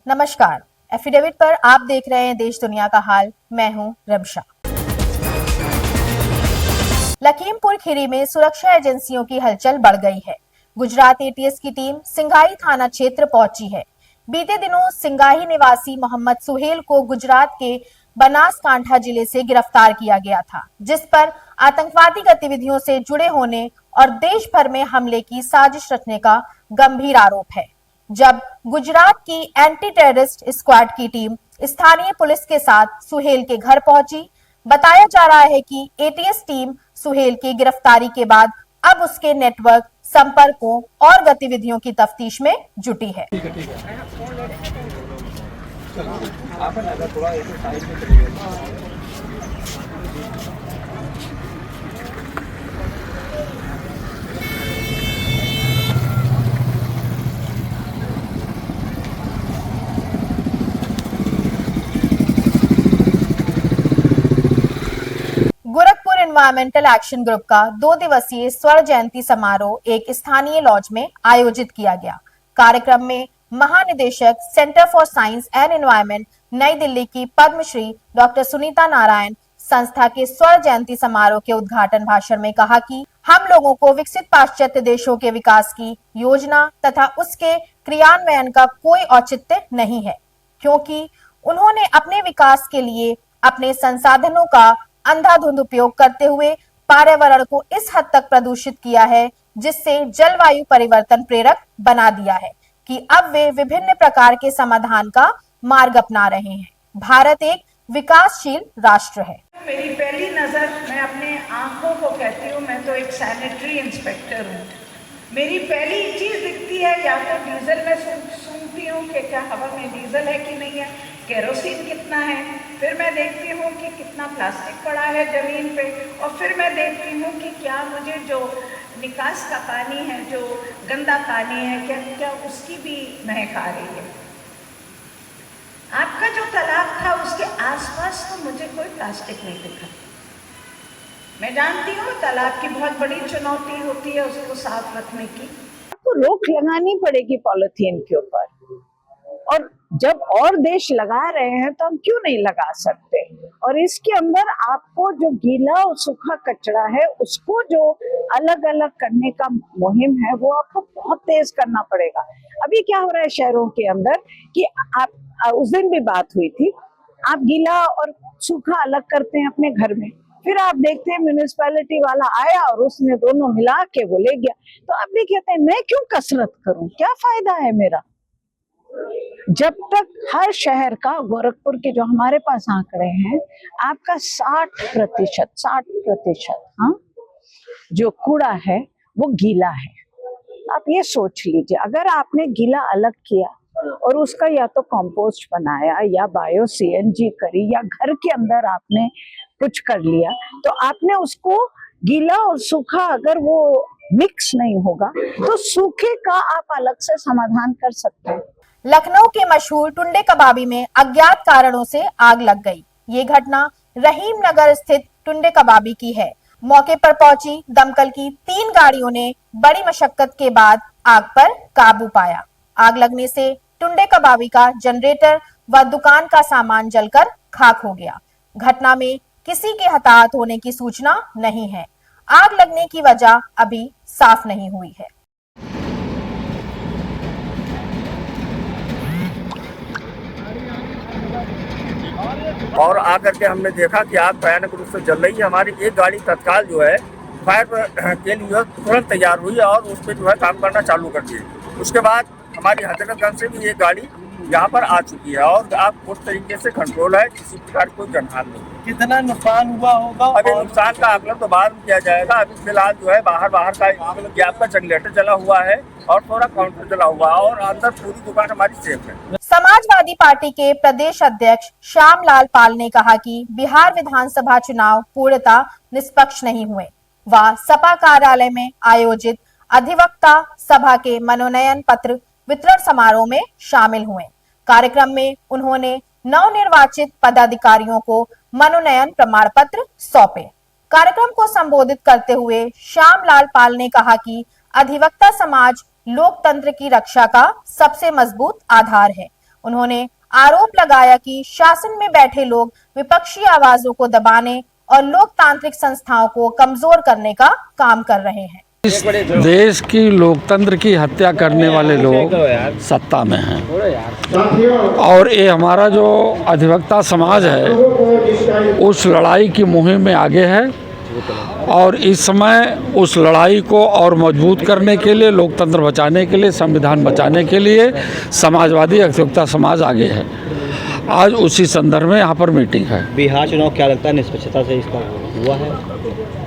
नमस्कार, एफिडेविट पर आप देख रहे हैं देश दुनिया का हाल। मैं हूं रमशा। लखीमपुर खीरी में सुरक्षा एजेंसियों की हलचल बढ़ गई है। गुजरात एटीएस की टीम सिंगाही थाना क्षेत्र पहुंची है। बीते दिनों सिंगाही निवासी मोहम्मद सुहेल को गुजरात के बनासकांठा जिले से गिरफ्तार किया गया था, जिस पर आतंकवादी गतिविधियों से जुड़े होने और देश भर में हमले की साजिश रचने का गंभीर आरोप है। जब गुजरात की एंटी टेररिस्ट स्क्वाड की टीम स्थानीय पुलिस के साथ सुहेल के घर पहुंची, बताया जा रहा है कि एटीएस टीम सुहेल की गिरफ्तारी के बाद अब उसके नेटवर्क, संपर्कों और गतिविधियों की तफ्तीश में जुटी है। गोरखपुर एनवायरमेंटल एक्शन ग्रुप का 2 दिवसीय स्वर्ण जयंती समारोह एक स्थानीय लॉज में आयोजित किया गया। कार्यक्रम में महानिदेशक centre for science and environment नई दिल्ली की पद्मश्री डॉक्टर सुनीता नारायण संस्था के स्वर्ण जयंती समारोह के उद्घाटन भाषण में कहा कि हम लोगों को विकसित पाश्चात्य देशों के विकास की योजना तथा उसके क्रियान्वयन का कोई औचित्य नहीं है, क्योंकि उन्होंने अपने विकास के लिए अपने संसाधनों का अंधाधुंध उपयोग करते हुए पर्यावरण को इस हद तक प्रदूषित किया है, जिससे जलवायु परिवर्तन प्रेरक बना दिया है कि अब वे विभिन्न प्रकार के समाधान का मार्ग अपना रहे हैं। भारत एक विकासशील राष्ट्र है। मेरी पहली नजर, मैं अपने आंखों को कहती हूँ, मैं तो एक सैनिटरी इंस्पेक्टर हूँ। मेरी पहली चीज दिखती है या तो डीजल में सुनती हूँ कि क्या हवा में डीजल है कि नहीं है, केरोसिन कितना है, फिर मैं देखती हूँ कि कितना प्लास्टिक पड़ा है जमीन पे, और फिर मैं देखती हूँ कि क्या मुझे जो निकास का पानी है, जो गंदा पानी है, क्या उसकी भी महक आ रही है। आपका जो तालाब था उसके आसपास तो मुझे कोई प्लास्टिक नहीं दिखा। मैं जानती हूँ तालाब की बहुत बड़ी चुनौती होती है उसको साफ रखने की। आपको रोक लगानी पड़ेगी पॉलिथीन के ऊपर, और जब और देश लगा रहे हैं तो हम क्यों नहीं लगा सकते। और इसके अंदर आपको जो गीला और सूखा कचरा है उसको जो अलग अलग करने का मुहिम है वो आपको बहुत तेज करना पड़ेगा। अभी क्या हो रहा है शहरों के अंदर कि आप उस दिन भी बात हुई थी, आप गीला और सूखा अलग करते हैं अपने घर में, फिर आप देखते हैं म्यूनिसिपैलिटी वाला आया और उसने दोनों मिला के वो ले गया। तो आप भी कहते हैं मैं क्यों कसरत करूं, क्या फायदा है मेरा। जब तक हर शहर का, गोरखपुर के जो हमारे पास आंकड़े हैं, आपका 60% हाँ जो कूड़ा है वो गीला है। आप ये सोच लीजिए, अगर आपने गीला अलग किया और उसका या तो कंपोस्ट बनाया या बायो सीएनजी करी या घर के अंदर आपने कुछ कर लिया, तो आपने उसको गीला और सूखा अगर वो मिक्स नहीं होगा तो सूखे का आप अलग से समाधान कर सकते हैं। लखनऊ के मशहूर टुंडे कबाबी में अज्ञात कारणों से आग लग गई। ये घटना रहीम नगर स्थित टुंडे कबाबी की है। मौके पर पहुंची दमकल की 3 गाड़ियों ने बड़ी मशक्कत के बाद आग पर काबू पाया। आग लगने से टुंडे कबाबी का जनरेटर व दुकान का सामान जलकर खाक हो गया। घटना में किसी के हताहत होने की सूचना नहीं है। आग लगने की वजह अभी साफ नहीं हुई है। और आकर के हमने देखा कि आग भयानक रूप से जल रही है। हमारी एक गाड़ी तत्काल जो है फायर के लिए तुरंत तैयार हुई और उस पर जो है काम करना चालू कर दिए। उसके बाद हमारी हजरतगंज से भी एक गाड़ी यहाँ पर आ चुकी है और आग उस तरीके से कंट्रोल है, किसी प्रकार कोई जनहानि नहीं। कितना नुकसान हुआ होगा? अभी नुकसान का आकलन तो बाद में किया जाएगा। अभी फिलहाल जो है बाहर का गैप का जनरेटर जला हुआ है और थोड़ा काउंटर जला हुआ है और अंदर पूरी दुकान हमारी सेफ है। समाजवादी पार्टी के प्रदेश अध्यक्ष श्यामलाल पाल ने कहा कि बिहार विधानसभा चुनाव पूर्णतः निष्पक्ष नहीं हुए। वह सपा कार्यालय में आयोजित अधिवक्ता सभा के मनोनयन पत्र वितरण समारोह में शामिल हुए। कार्यक्रम में उन्होंने नवनिर्वाचित पदाधिकारियों को मनोनयन प्रमाण पत्र सौंपे। कार्यक्रम को संबोधित करते हुए श्यामलाल पाल ने कहा कि अधिवक्ता समाज लोकतंत्र की रक्षा का सबसे मजबूत आधार है। उन्होंने आरोप लगाया कि शासन में बैठे लोग विपक्षी आवाजों को दबाने और लोकतांत्रिक संस्थाओं को कमजोर करने का काम कर रहे हैं। इस देश की लोकतंत्र की हत्या करने वाले लोग सत्ता में हैं और ये हमारा जो अधिवक्ता समाज है उस लड़ाई की मुहिम में आगे है और इस समय उस लड़ाई को और मजबूत करने के लिए, लोकतंत्र बचाने के लिए, संविधान बचाने के लिए समाजवादी अधिवक्ता समाज आगे है। आज उसी संदर्भ में यहाँ पर मीटिंग है। बिहार चुनाव क्या लगता है निष्पक्षता से इसका हुआ है?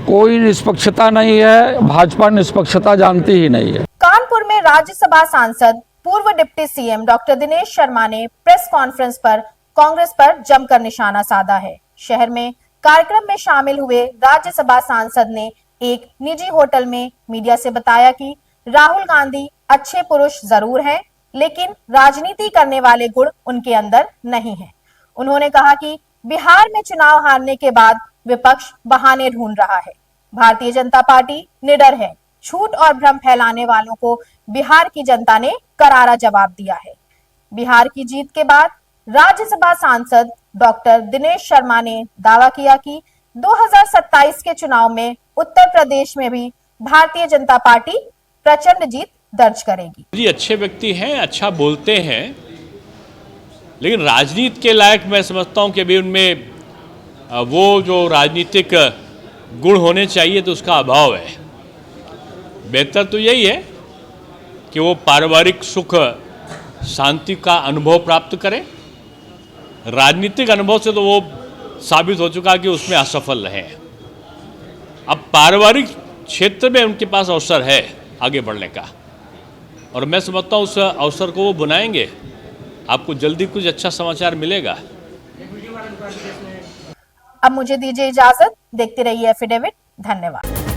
कोई निष्पक्षता नहीं है, भाजपा निष्पक्षता जानती ही नहीं है। कानपुर में राज्यसभा सांसद पूर्व deputy CM doctor Dinesh Sharma ने प्रेस कॉन्फ्रेंस पर कांग्रेस पर जमकर निशाना साधा है। शहर में कार्यक्रम में शामिल हुए राज्यसभा सांसद ने एक निजी होटल में मीडिया से बताया कि राहुल गांधी अच्छे पुरुष जरूर हैं, लेकिन राजनीति करने वाले गुण उनके अंदर नहीं है। उन्होंने कहा कि बिहार में चुनाव हारने के बाद विपक्ष बहाने ढूंढ रहा है। भारतीय जनता पार्टी निडर है। झूठ और भ्रम फैलाने वालों को बिहार की जनता ने करारा जवाब दिया है। बिहार की जीत के बाद राज्यसभा सांसद डॉक्टर दिनेश शर्मा ने दावा किया कि 2027 के चुनाव में उत्तर प्रदेश में भी भारतीय जनता पार्टी प्रचंड जीत दर्ज करेगी। जी अच्छे व्यक्ति हैं, अच्छा बोलते हैं, लेकिन राजनीति के लायक मैं समझता हूं कि अभी उनमें वो जो राजनीतिक गुण होने चाहिए तो उसका अभाव है। बेहतर तो यही है कि वो पारिवारिक सुख शांति का अनुभव प्राप्त करें। राजनीतिक अनुभव से तो वो साबित हो चुका कि उसमें असफल रहे। अब पारिवारिक क्षेत्र में उनके पास अवसर है आगे बढ़ने का और मैं समझता हूँ उस अवसर को वो बनाएंगे। आपको जल्दी कुछ अच्छा समाचार मिलेगा। अब मुझे दीजिए इजाजत। देखते रहिए एफिडेविट। धन्यवाद।